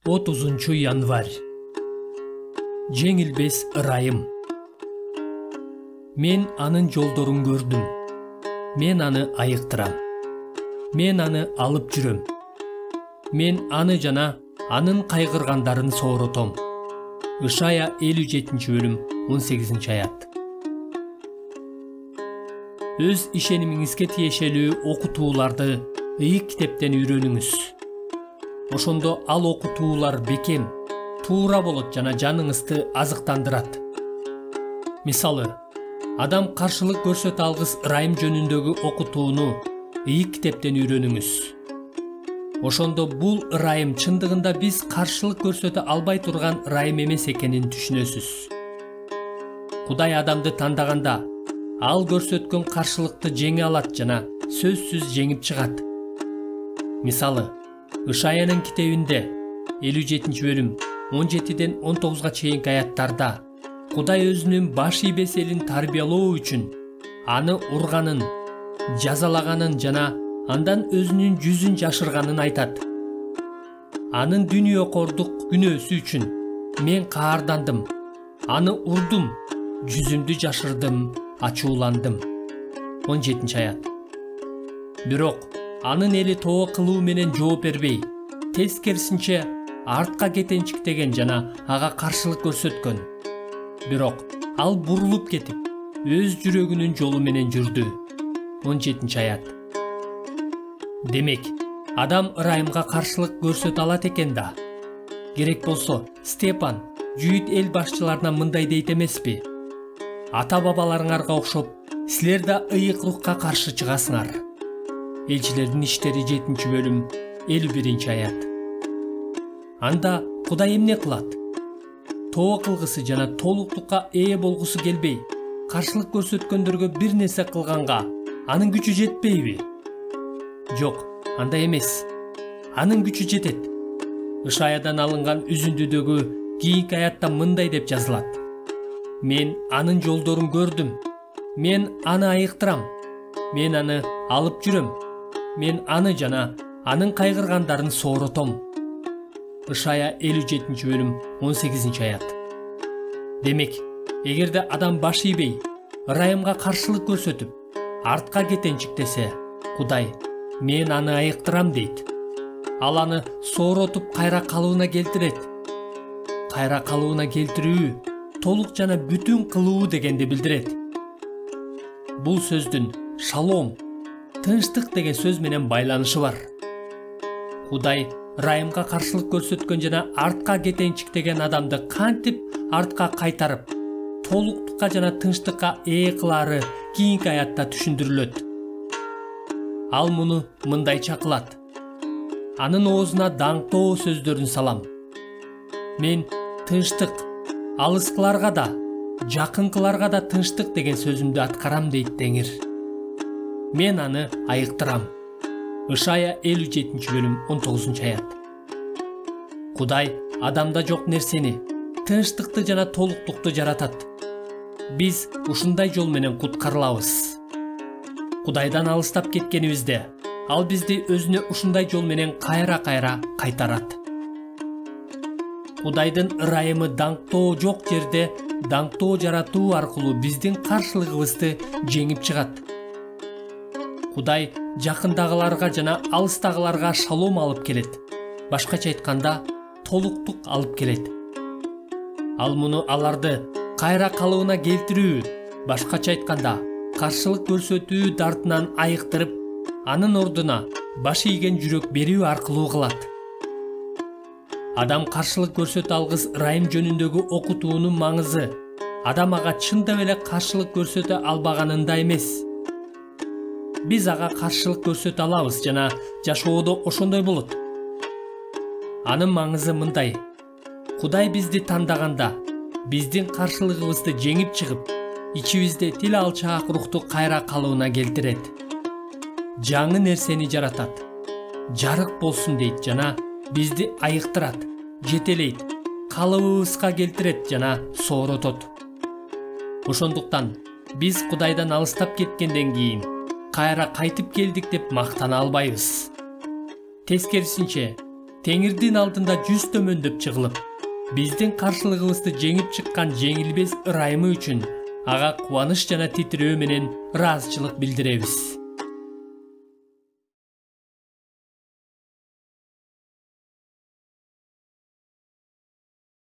30 январь. Жеңилбес ырайым. Мен анын жолдорун көрдүм. Мен аны айыктырам. Мен аны алып жүрөм. Мен аны жана анын кайгыргандарын сооротом. Ышая 57-бөлүм 18-аят. Өз ишенимиңизге тиешелүү окутууларды ыйык китептен үйрөнүңүз. Ошондо ал окутуулар бекем, туура болот жана жаныңызды азыктандырат. Мисалы, адам каршылык көрсөтө алгыс ырайым жөнүндөгү окутууну ыйык китептен үйрөнүңүз. Ошондо бул ырайым чындыгында биз каршылык көрсөтө албай турган ырайым эмес экенин түшүнөсүз. Кудай адамды тандаганда, ал көрсөткөн каршылыкты жеңе алат жана сөзсүз жеңип чыгат. Мисалы, Ышаянын китебинде 57-бөлүм 17-ден 19-га чейинки аяттарда Кудай өзүнүн баш ийбес элин тарбиялоо үчүн аны урганын, жазалаганын жана андан өзүнүн жүзүн жашырганын айтат. Анын дүнүйөкордук күнөөсү үчүн мен каардандым, аны урдум, жүзүмдү жашырдым, ачууландым. 17-аят. Бирок анын эли тоо кылуу менен жооп бербей, тескерисинче артка кетенчиктеген жана ага каршылык көрсөткөн. Бирок ал бурулуп кетип, өз жүрөгүнүн жолу менен жүрдү. 17-аят. Демек, адам ырайымга каршылык көрсөтө алат экен да. Керек болсо, Степан жүйүт эл башчыларына мындай дейт эмеспи? Ата-бабаларыңарга окшоп, силер да ыйык рухка каршы чыгасыңар. Элчилердин иштери 7-бөлүм 51-аят. Анда Кудай эмне кылат? Тоо кылгысы жана толуктукка ээ болгусу келбей, каршылык көрсөткөндөргө бир нерсе кылганга анын күчү жетпейби? Жок, андай эмес. Анын күчү жетет. Ышаядан алынган үзүндүдөгү кийинки аятта мындай деп жазылат: Мен анын жолдорун көрдүм. Мен аны айыктырам. Мен аны алып жүрөм. Мен аны жана анын кайгыргандарын сооротом. Ышая 57-бөлүм 18-аят. Демек, эгерде адам баш ийбей, ырайымга каршылык көрсөтүп, артка кетенчиктесе, Кудай мен аны айыктырам дейт. Ал аны сооротуп кайра калыбына келтирет. Кайра калыбына келтирүү толук жана бүтүн кылуу дегенди билдирет. Бул сөздүн шалом, тынчтык деген сөз менен байланышы бар. Кудай ырайымга каршылык көрсөткөн жана артка кетенчиктеген адамды кантип артка кайтарып, толуктукка жана тынчтыкка ээ кылаары кийинки аятта түшүндүрүлөт. Ал муну мындайча кылат: Анын оозуна даңктоо сөздөрүн салам. Мен тынчтык, алыскыларга да, жакынкыларга да тынчтык деген сөзүмдү аткарам дейт Теңир. Мен аны айыктырам. Ышая 57-бөлүм 19-аят. Кудай адамда жок нерсени, тынчтыкты жана толуктукту жаратат. Биз ушундай жол менен куткарылабыз. Кудайдан алыстап кеткенибизде, ал бизди өзүнө ушундай жол менен кайра-кайра кайтарат. Кудайдын ырайымы даңктоо жок жерде даңктоо жаратуу аркылуу биздин каршылыгыбызды жеңип чыгат. Кудай жакындагыларга жана алыстагыларга шалом алып келет. Башкача айтканда, толуктук алып келет. Ал муну аларды кайра калыбына келтирүү, башкача айтканда, каршылык көрсөтүү дартынан айыктырып, анын ордуна баш ийген жүрөк берүү аркылуу кылат. Адам каршылык көрсөтө алгыс ырайым жөнүндөгү окутуунун маңызы адам ага чындап эле каршылык көрсөтө албаганында эмес. Биз ага каршылык көрсөтө алабыз жана жашоодо ошондой болот. Анын маңызы мындай: Кудай бизди тандаганда, биздин каршылыгыбызды жеңип чыгып, ичибизде тил алчаак рухту кайра калыбына келтирет. Жаңы нерсени жаратат. Жарык болсун дейт жана бизди айыктырат, жетелейт, калыбыбызга келтирет жана сооротот. Ошондуктан биз Кудайдан алыстап кеткенден кийин кайра кайтып келдик деп мактана албайбыз. Тескерисинче, Теңирдин алдында жүз төмөндөп чыгылып, биздин каршылыгыбызды жеңип чыккан жеңилбес ырайымы үчүн ага кубаныч жана титирөө менен ыраазычылык билдиребиз.